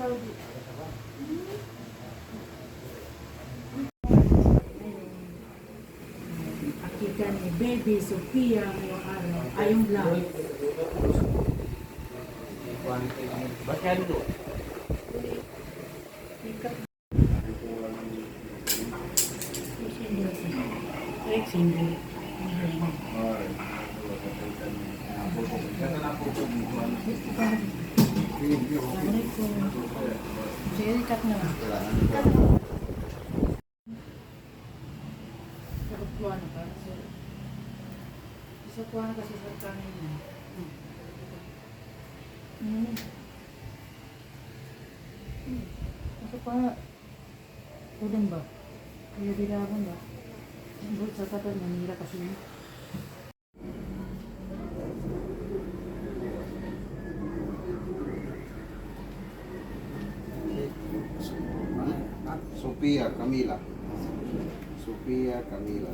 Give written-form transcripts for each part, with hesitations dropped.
Saudi. Akika ni Baby Sophia ngayong araw. Ay, yung vlog. Ba't do? Sindi. Sige, cut na. Kuha na ka. Isa kuha na kasi sa kanin niya. Isa pa. Ulan ba? Kaya bilaban ba? Buat sa katan, manira kasi yun. Sophia Camila. Sophia Camila.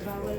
Bawal.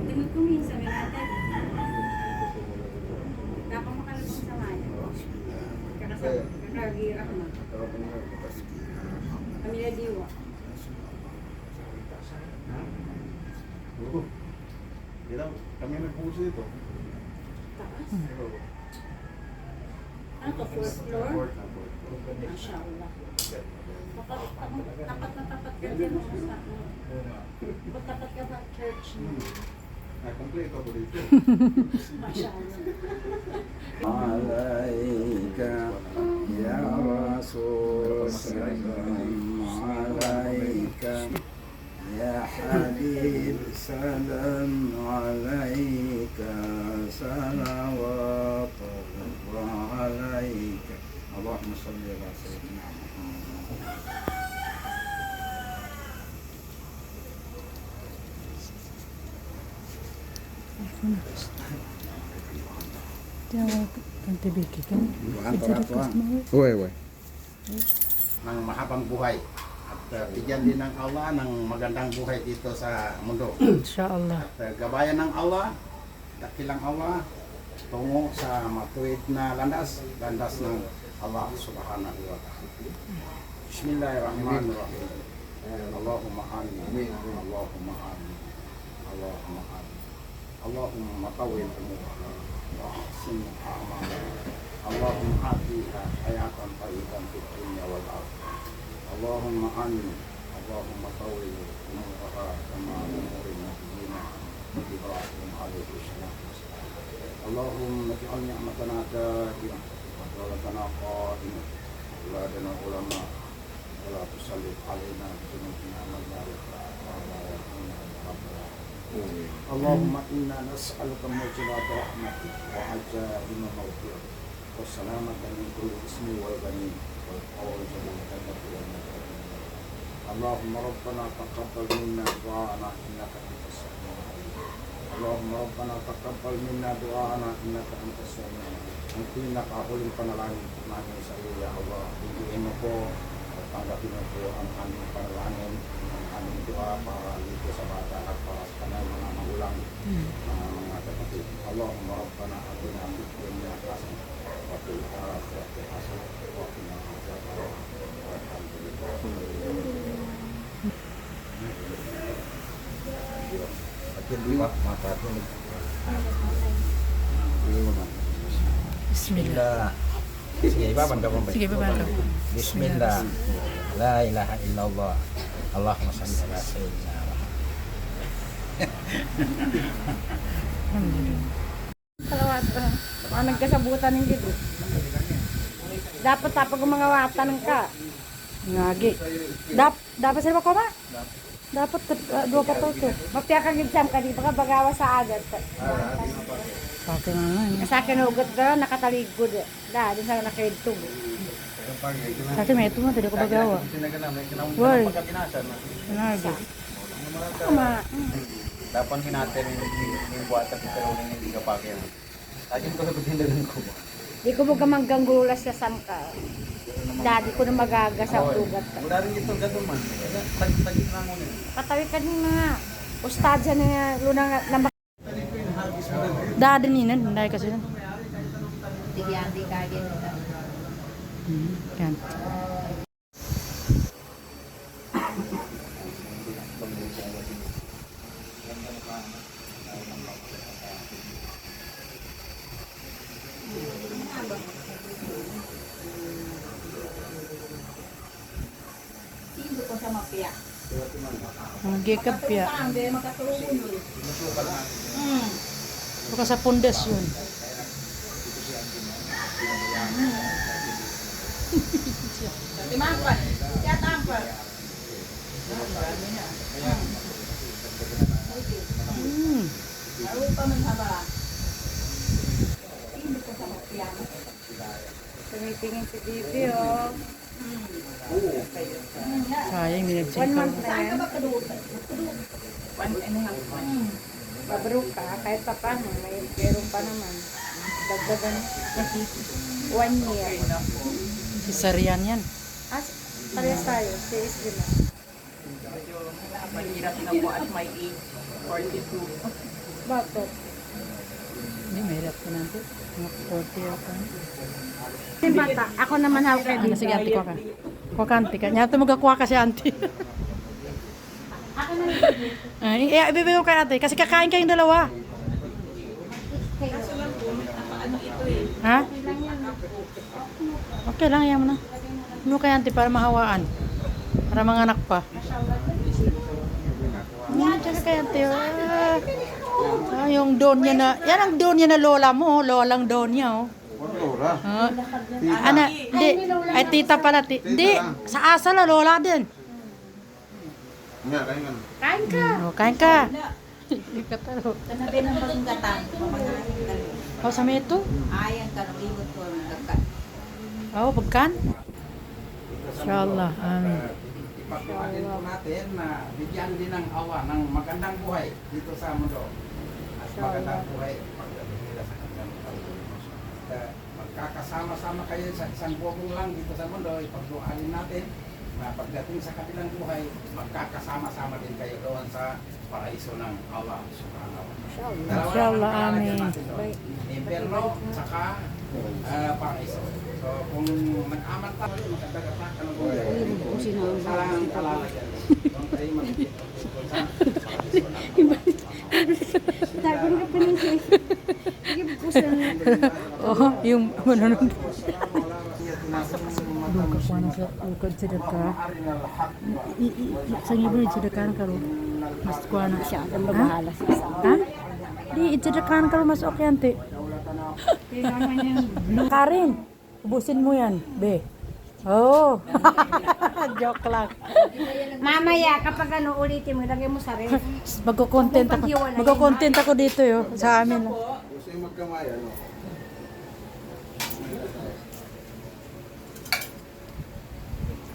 Tingin ko minsan may natin. Dapat makalabang sa maya. Kakagira ko na. Kami na diwa. Kami nagpuso ito. Taas. Ano to? Fourth floor? Mashallah. Tapat na tapat ka dyan sa ano. Tapat ka sa church mo. Kompleto ko dito. Mashallah. عليك يا رسول سلام عليك يا حبيب سلام عليك صلوات الله عليك اللهم صل على سيدنا محمد. Uy. Ng mahabang buhay. At bigyan din ng Allah ng magandang buhay dito sa mundo. Inshallah. At gabayan ng Allah, dakilang Allah, tungo sa matuwid na landas ng Allah subhanahu wa ta'ala. Bismillahirrahmanirrahim. Allahumma amin. Allahumma amin. Allahumma amin. Allahumma tawil umurana wa ahsin a'malana. Allahumma atiha hayatan tayyiban fid dunya wal akhirah. Allahumma amin. Allahumma tawil umurana kama umuri nabiyyina Ibrahim alaihi salam. Allahumma ij'al ni'matana da'imah wa dawlatana qa'imah. Auladana ulama wa la tusallit alaina bi dhunubina man la yakhfa wa la yarhamna ya rabbal alamin. Allahumma inna nas'aluka mawjibat rahmatik wa ajaima maghfiratik wa salamatan min kulli ismi wal ghanim wal fawz bil jannati wal najati. Allahumma rabbana taqabbal minna du'ana innaka antas samiul alim. Allahumma rabbana taqabbal minna du'ana innaka antas samiul alim. Ang pinakahuling panalangin namin sa iyo, ya Allah, bigyan mo po Pagpapatino po ang aming panalangin, ang aming dua para dito sa bata at para sa kanyang mga magulang, mga kapatid. Allahumma rabbana atina fid dunya hasanah wa fil akhirati hasanah wa qina adzaban nar. Bismillah. Sige, ibaban ka po ba? Sige, babaan ka. Bismillah. La ilaha illallah. Allahumma salli ala sayyidina Muhammad. Alhamdulillah. Salawat pa. Mga nagkasabutan ng gito. Dapat tapag mga watan ka. Ngagi. Dapat sila ko ba? Dapat dua pa to. Maptiya kang gitsam ka di baka bagawa sa agat. Pati nga nga. Sa akin ugot ka nakataligod. Da, din sa nakaidtog. Kasi may ito mo, hindi ko bagawa. Why? Ngagi. Tama. Dapat hinatid yung buwata sa karoon ng hindi ka pake. Akin ko sabihin ko ba? Di ko mo gamanggang gulas sa samka. Dadi ko na magaga sa ugat ka. Wala rin ito gadon man. Tagit lang mo niya. Patawi ka din mga ustadya na lunang na Dada ninan, hindi kasi yan. Di kagin. Yan. Tindo ko sa mapia. Ang gikap ya. Hindi makatulong. Baka sa pundasyon. Timangkwan. Ya tampar. Lalu pa man haba. Tindo ko sa mapia. Tumitingin si Bibi oh. Sayang, hindi 1 nag-check month ako. na yan. Pabro ka, kahit pa paano, may meron pa naman. Dagdagan. 1 year. Cesarean yan. Parehas tayo, CS din na. Mahirap na po at my age, 42. Bakit? Hindi, mahirap ko natin. Mga 40 ako. Yung bata, ako naman ako kay Ano, sige, auntie ko ka. Kuha ka, auntie ka. Nyato magakuha ka si auntie. Ako na Ay, ibibigay ko kay ate. Kasi kakain kayong dalawa. Ha? Okay lang, yan mo na. Ano kay auntie para mahawaan? Para mga anak pa. Tsaka kay auntie. Yung don niya na, yan ang don niya na lola mo. Lolang don niya, oh. Lola. Ana, di, ay tita pala. Di, sa asa la, lola din. Nga, kayo nga. kain ka. Kain ka. Ikataro. Tanabi ng pagunggatan, Oh, sa meto? ayan ka, limot ko ang kakat. Oh, pagkan? Inshallah. Amin. Ipagpapatin po natin na bigyan din ng awa ng magandang buhay dito sa mundo. At magandang buhay pagdating nila sa kanilang pagdating. Magkakasama-sama kayo sa isang bubong lang dito sa mundo, ipagduanin natin na pagdating sa kabilang buhay, magkakasama-sama din kayo doon sa paraiso ng Allah subhanahu wa ta'ala. Inshallah, amin. Impierno, saka paraiso. So, kung nag-aman tayo, magkagatakan ng buhay. Salang kalala dyan. Doon tayo magiging sa paraiso ng Allah. Dahil ko na pinisi. Sige, bukusan na. Oh, yung manunod. Doon ka kuha na sa ukad sa dagka. Sa ngibon, itsadakahan ka ro. Mas kuha na. Siya ang babahala sa isa. Ha? Di, itsadakahan ka ro mas okay, ante. Karin, ubusin mo yan, be. Oh. Joke lang. Mamaya, kapag ano ulitin mo, lagay mo sa rin. Magko-content ako. Magko-content ako dito, yo. Sa amin lang. Gusto yung magkamay, ano?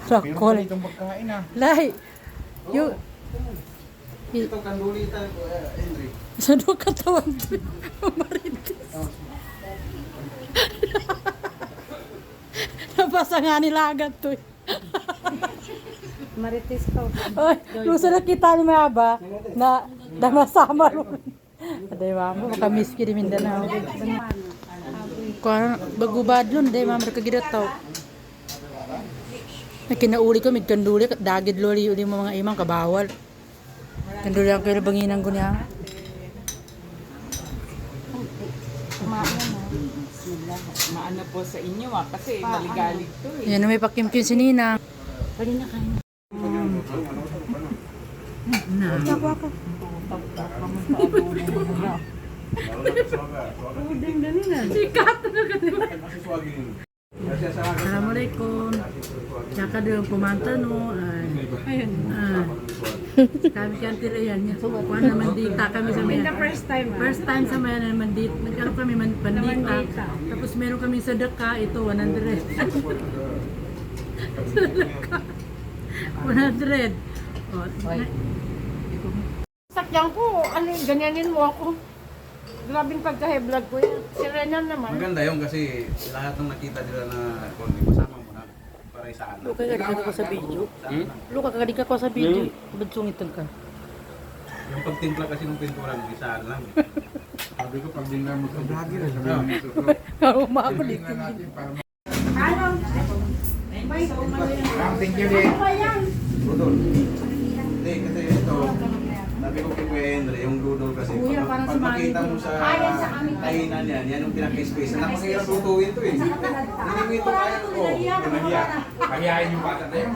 Rakol. Itong pagkain ah. Lai. Yung Ito kandulitan ko, Henry. sa doon katawan. Maritis. Nabasa nga nila agad to. Marites ka. Ay, nung sa nakita ni Maba, na damasama ron. Aday mamo, makamiss ki di Mindanao. Kuan bagubad yun, aday mamo kagidat taw. Ay kinauli ko mig kanduli dagid loli uli mo mga imang kabawal. Kanduli ang kaya banginang ko niya. Maano po sa inyo kasi maligalig to eh. Yan may pakimkim si Nina. Pwede na kain. Na. Sikat na kanila. Assalamualaikum. Tsaka doon pumanta no. Kami kantir yan. Kuha na mandita kami sa In Mayan. the first time. First time sa Mayan na mandita. Nagkaroon kami mandita. Tapos meron kami sadaka. Ito 100. Sadaka. 100. Oh, Sakyan ko, ano, ganyanin mo ako. Grabing pagka-heblag ko yan. Si Renan naman. Maganda yun kasi lahat ng nakita nila na kung masama mo na para isaan. Luka ka ko sa video. Luka ka ko sa video. Badsungit ka. Yung pagtimpla kasi ng pintura mo, isaan lang. Sabi ko, pag din mo sa vlogger, sabi mo sa Karuma ako dito. Thank you, Nick. Dudol. Hindi, kasi ito, sabi ko kay Kuya Henry, yung dudol kasi, pag makita mo sa kainan yan, yan yung pinaka-space. Napakahirap lutuin to eh. Hindi ko ito kaya ko. Pahiyain yung bata na yun.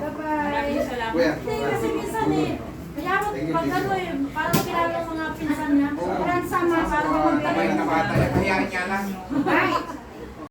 Kuya. Kasi minsan eh, kaya ako pag ano eh, parang kilala mga pinsan niya, parang sama, parang Tabay na bata, pahiyain niya lang. Right.